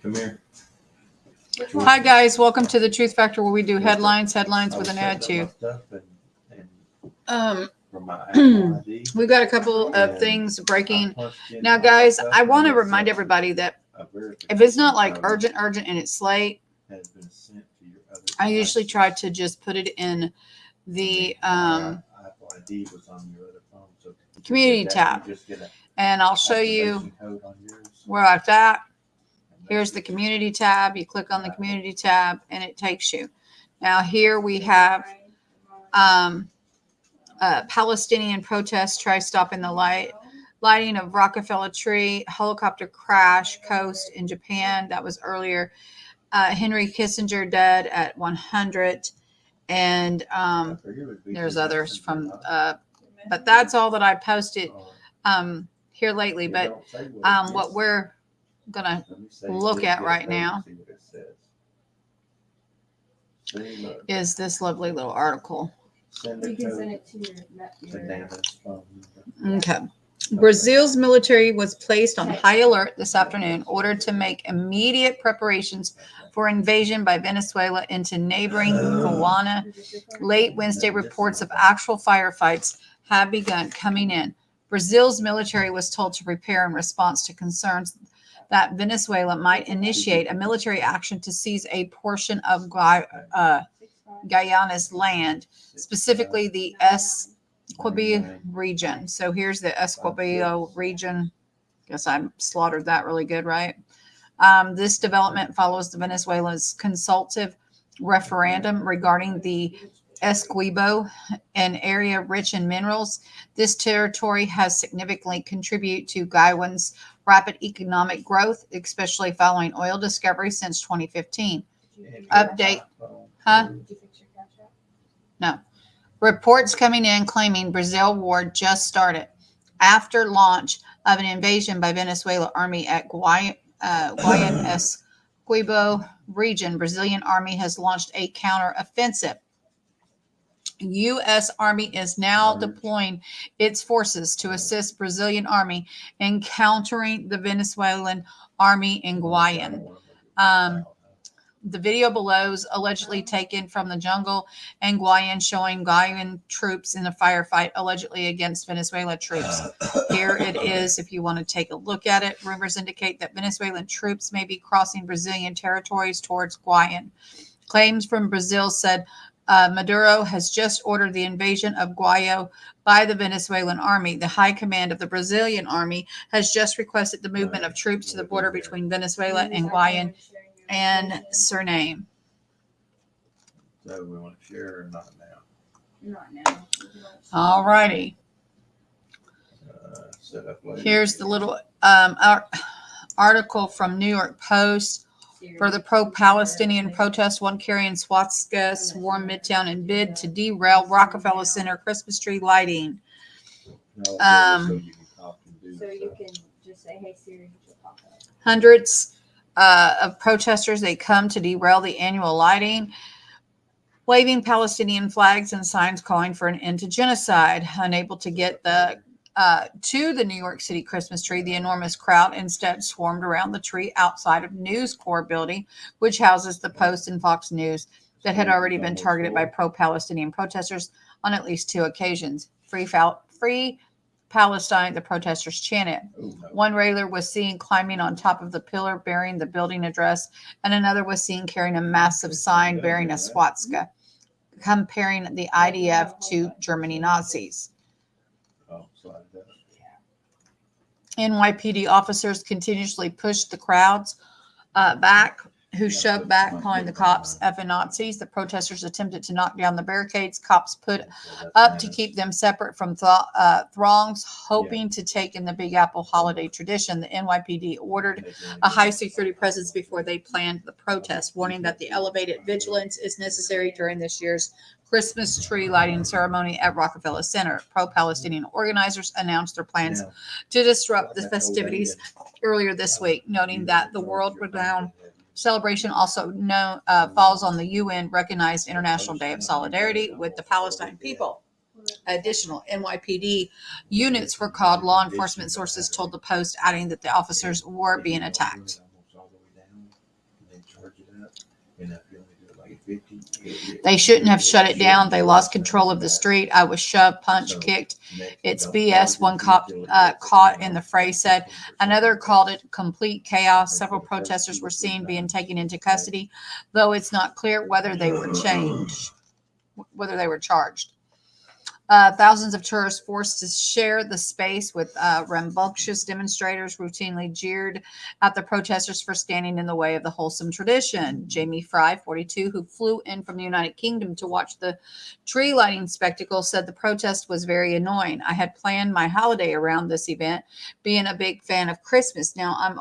Come here. Hi guys, welcome to the Truth Factor where we do headlines with an I add was to. setting up my stuff and from my Um, Apple ID, we've got a couple of And things breaking. I punched in Now all my guys, stuff, I and want to it remind says everybody that a if it's not like verification urgent and it's late, code has been sent to your other I usually devices. try to just put it in the My Apple ID was on your other phone, so if you community did that, tab, you just get an and I'll show you activation code on yours. where I'm at. And Here's the that's- community tab. You click on the community tab and it takes you. Now here we have Palestinian protests try stopping the lighting of Rockefeller tree, helicopter crash coast in Japan. That was earlier. Henry Kissinger dead at 100. And I figured it would be there's good others to from, know. but that's all that I posted Oh, here lately. it But don't say what it what is. we're going to Let me say look did at get a right code now and see what it says. See, look. is this lovely little article. Send the You can code send it to to your Nana's phone. Okay. Brazil's military was placed on high alert this afternoon, ordered to make immediate preparations for invasion by Venezuela into neighboring Guyana. Late Wednesday, reports of actual firefights have begun coming in. Brazil's military was told to prepare in response to concerns that Venezuela might initiate a military action to seize a portion of Guyana's land, specifically the Essequibo region. So here's the Essequibo region. Guess I slaughtered that really good, right? This development follows the Venezuela's consultative referendum regarding the Essequibo, an area rich in minerals. This territory has significantly contributed to Guyana's rapid economic growth, especially following oil discovery since 2015. Update. Huh? Did you fix your cash app? No. Reports coming in claiming Brazil war just started after launch of an invasion by Venezuela army at Guayan Essequibo region. Brazilian army has launched a counter-offensive. U.S. Army is now deploying its forces to assist Brazilian army in countering the Venezuelan army in Guyana. The video below is allegedly taken from the jungle in Guyana, showing Guyanese troops in a firefight allegedly against Venezuela troops. Here it is if you want to take a look at it. Rumors indicate that Venezuelan troops may be crossing Brazilian territories towards Guyana. Claims from Brazil said Maduro has just ordered the invasion of Guayo by the Venezuelan army. The high command of the Brazilian army has just requested the movement of troops to the border between Venezuela and Guyana and Suriname. So we want to share or not now? Not now. All righty. Set up later. Here's the little article from New York Post. For the pro-Palestinian protest, one carrying swastika swarmed Midtown in bid to derail Rockefeller Center Christmas tree lighting. No, so you can talk and do So you stuff. can just say, "Hey Siri," she'll pop up. Hundreds of protesters, they come to derail the annual lighting, waving Palestinian flags and signs calling for an end to genocide. Unable to get to the New York City Christmas tree, the enormous crowd instead swarmed around the tree outside of News Corps building, which houses the Post and Fox News, that had already been targeted by pro-Palestinian protesters on at least two occasions. Free Palestine, the protesters chanted. One railer was seen climbing on top of the pillar bearing the building address, and another was seen carrying a massive sign bearing a swastika, comparing the IDF to Germany Nazis. Oh, slide it up. NYPD officers continuously pushed the crowds back, who shoved back, calling the cops effing Nazis. The protesters attempted to knock down the barricades cops put up to keep them separate from throngs, hoping to take in the Big Apple holiday tradition. The NYPD ordered a high security presence before they planned the protest, warning that the elevated vigilance is necessary during this year's Christmas tree lighting ceremony at Rockefeller Center. Pro-Palestinian organizers announced their plans to disrupt the festivities earlier this week, noting that the world-renowned celebration also falls on the UN-recognized International Day of Solidarity with the Palestine people. Additional NYPD units were called, law enforcement sources told the Post, adding that the officers were being attacked. They charge it up, and if you only do it like 50. They shouldn't have shut it down. They lost control of the street. I was shoved, punched, kicked. It's BS, one cop caught in the fray said. Another called it complete chaos. Several protesters were seen being taken into custody, though it's not clear whether they were charged. Thousands of tourists forced to share the space with rambunctious demonstrators routinely jeered at the protesters for standing in the way of the wholesome tradition. Jamie Fry, 42, who flew in from the United Kingdom to watch the tree lighting spectacle, said the protest was very annoying. I had planned my holiday around this event, being a big fan of Christmas. Now I'm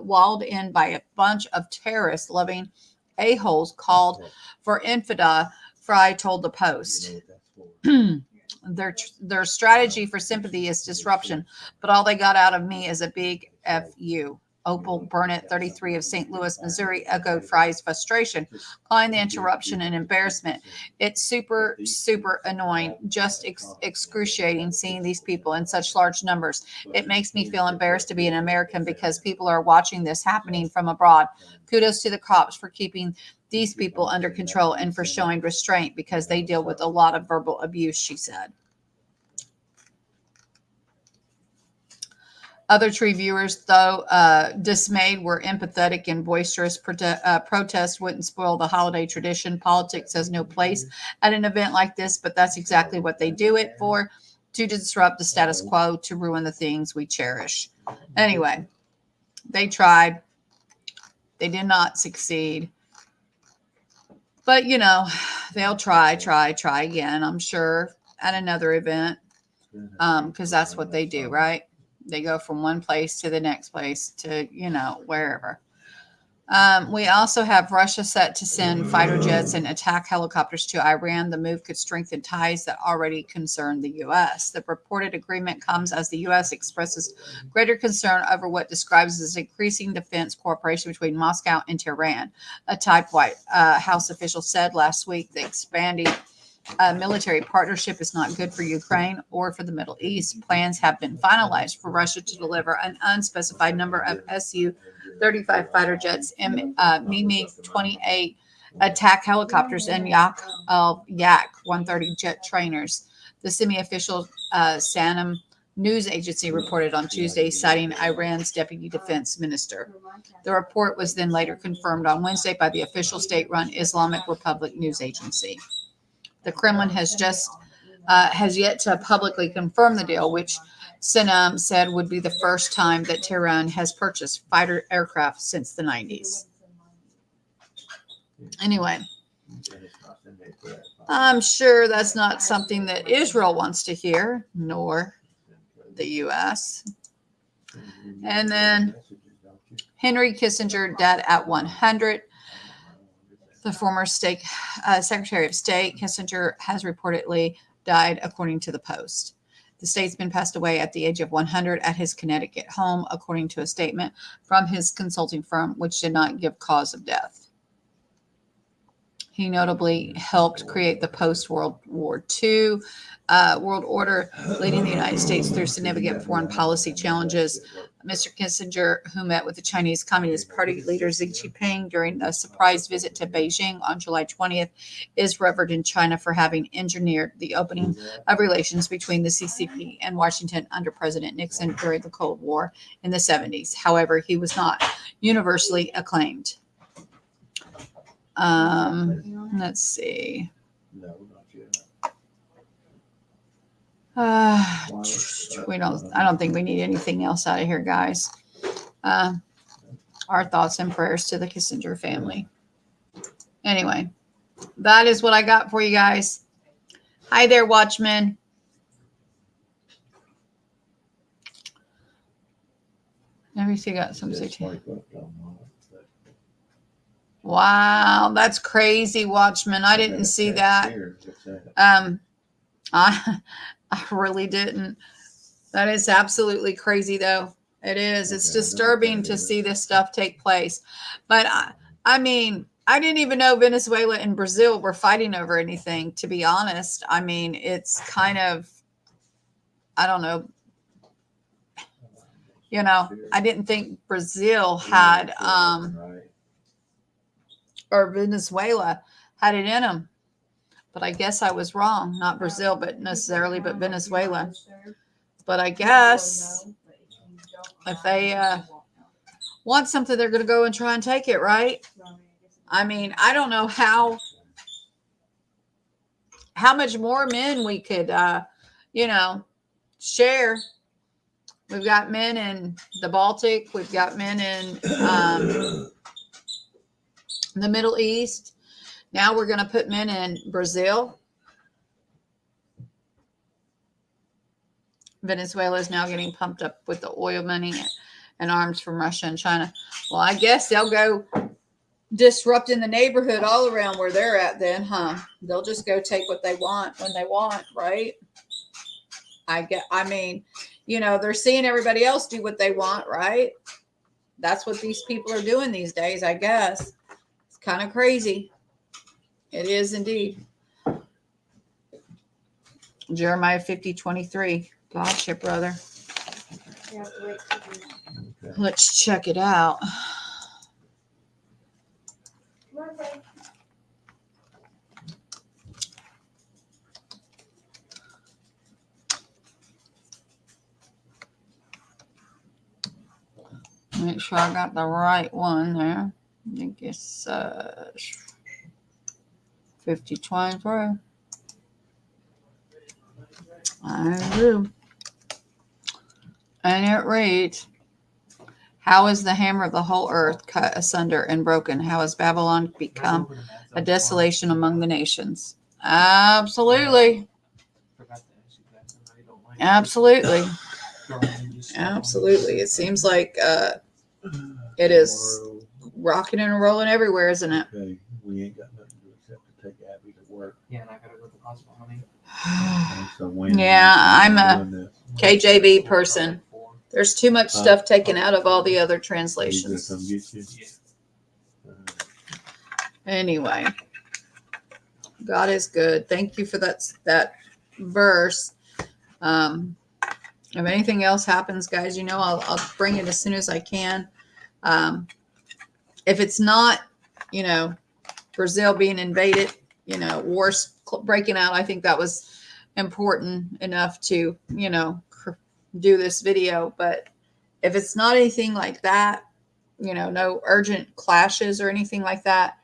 walled in by a bunch of terrorists loving a-holes called for infidel, Fry told the Post. Their strategy for sympathy is disruption, but all they got out of me is a big F-U. Opal Burnett, 33 of St. Louis, Missouri, echoed Fry's frustration, calling the interruption an embarrassment. It's super, super annoying, just excruciating seeing these people in such large numbers. It makes me feel embarrassed to be an American because people are watching this happening from abroad. Kudos to the cops for keeping these people under control and for showing restraint because they deal with a lot of verbal abuse, she said. Other tree viewers, though dismayed, were empathetic and boisterous. Protests wouldn't spoil the holiday tradition. Politics has no place at an event like this, but that's exactly what they do it for, to disrupt the status quo, to ruin the things we cherish. Anyway, they tried. They did not succeed. But, you know, they'll try again, I'm sure, at another event, because that's what they do, right? They go from one place to the next place to, you know, wherever. We also have Russia set to send fighter jets and attack helicopters to Iran. The move could strengthen ties that already concern the U.S. The purported agreement comes as the U.S. expresses greater concern over what describes as increasing defense cooperation between Moscow and Tehran. A type White House official said last week the expanding military partnership is not good for Ukraine or for the Middle East. Plans have been finalized for Russia to deliver an unspecified number of Su-35 fighter jets, Mi-28 attack helicopters, and Yak-130 jet trainers. The semi-official Sanam news agency reported on Tuesday, citing Iran's deputy defense minister. The report was then later confirmed on Wednesday by the official state-run Islamic Republic news agency. The Kremlin has yet to publicly confirm the deal, which Sanam said would be the first time that Tehran has purchased fighter aircraft since the 90s. Anyway, I'm sure that's not something that Israel wants to hear, nor the U.S. And then Henry Kissinger, dead at 100. The former Secretary of State, Kissinger, has reportedly died, according to the Post. The statesman passed away at the age of 100 at his Connecticut home, according to a statement from his consulting firm, which did not give cause of death. He notably helped create the post-World War II world order, leading the United States through significant foreign policy challenges. Mr. Kissinger, who met with the Chinese Communist Party leader Xi Jinping during a surprise visit to Beijing on July 20th, is revered in China for having engineered the opening of relations between the CCP and Washington under President Nixon during the Cold War in the 70s. However, he was not universally acclaimed. Let's see. I don't think we need anything else out of here, guys. Our thoughts and prayers to the Kissinger family. Anyway, that is what I got for you guys. Hi there, Watchmen. Let me see, got some safety. Wow, that's crazy, Watchmen. I didn't see that. I really didn't. That is absolutely crazy, though. It is. It's disturbing to see this stuff take place. But I mean, I didn't even know Venezuela and Brazil were fighting over anything, to be honest. I mean, it's kind of, I don't know. You know, I didn't think Brazil had or Venezuela had it in them. But I guess I was wrong. Not Brazil, but necessarily, but Venezuela. But I guess if they want something, they're going to go and try and take it, right? I mean, I don't know how much more men we could, share. We've got men in the Baltic. We've got men in the Middle East. Now we're going to put men in Brazil. Venezuela is now getting pumped up with the oil money and arms from Russia and China. Well, I guess they'll go disrupting the neighborhood all around where they're at then, huh? They'll just go take what they want when they want, right? I mean, they're seeing everybody else do what they want, right? That's what these people are doing these days, I guess. It's kind of crazy. It is indeed. Jeremiah 50:23. Gotcha, brother. Yeah, wait, Okay. Let's check it out. okay. Make sure I got the right one there. I think it's 50:23. I do. And it reads, how is the hammer of the whole earth cut asunder and broken? How has Babylon become a desolation among the nations? Absolutely. Absolutely. Absolutely. It seems like it is rocking and rolling everywhere, isn't it? Okay, we ain't got nothing to do except to take Abby to work. Yeah, and I gotta go deposit my money. And so when Yeah, I'm doing this, KJV person. There's too much stuff taken out of all the other he's gonna translations. come get you. Anyway, God is good. Thank you for that verse. If anything else happens, guys, I'll bring it as soon as I can. If it's not, Brazil being invaded, wars breaking out, I think that was important enough to, do this video. But if it's not anything like that, no urgent clashes or anything like that,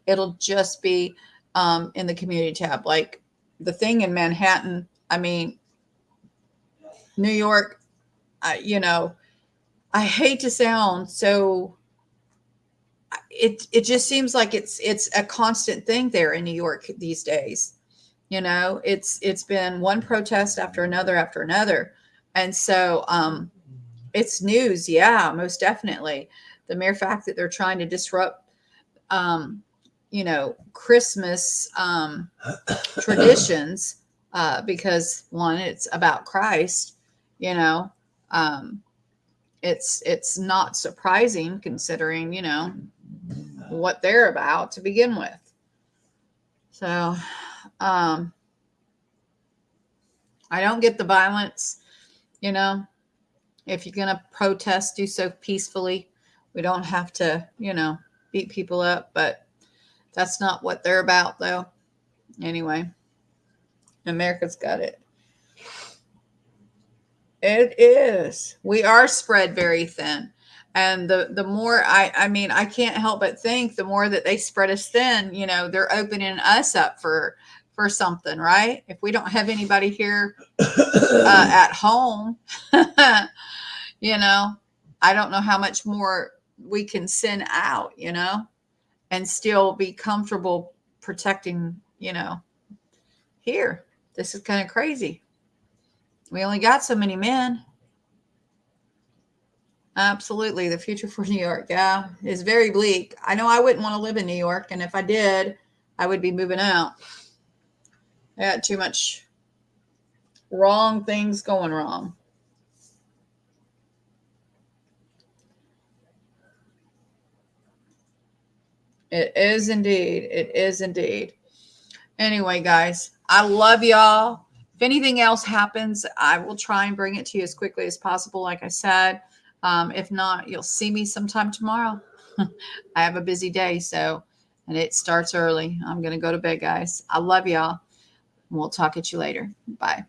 it'll just be in the community tab. Like the thing in Manhattan, I mean, New York, I hate to sound so, it just seems like it's a constant thing there in New York these days. It's been one protest after another. And so it's news. Yeah, most definitely. The mere fact that they're trying to disrupt, Christmas traditions, because one, it's about Christ, it's not surprising considering, what they're about to begin with. So, I don't get the violence, if you're going to protest, do so peacefully. We don't have to, beat people up, but that's not what they're about though. Anyway, America's got it. It is. We are spread very thin. And the more I can't help but think the more that they spread us thin, they're opening us up for something, right? If we don't have anybody here at home, I don't know how much more we can send out, and still be comfortable protecting, here. This is kind of crazy. We only got so many men. Absolutely. The future for New York, yeah, is very bleak. I know I wouldn't want to live in New York. And if I did, I would be moving out. I got too much wrong things going wrong. It is indeed. It is indeed. Anyway, guys, I love y'all. If anything else happens, I will try and bring it to you as quickly as possible. Like I said, if not, you'll see me sometime tomorrow. I have a busy day. So and it starts early. I'm going to go to bed, guys. I love y'all. We'll talk at you later. Bye.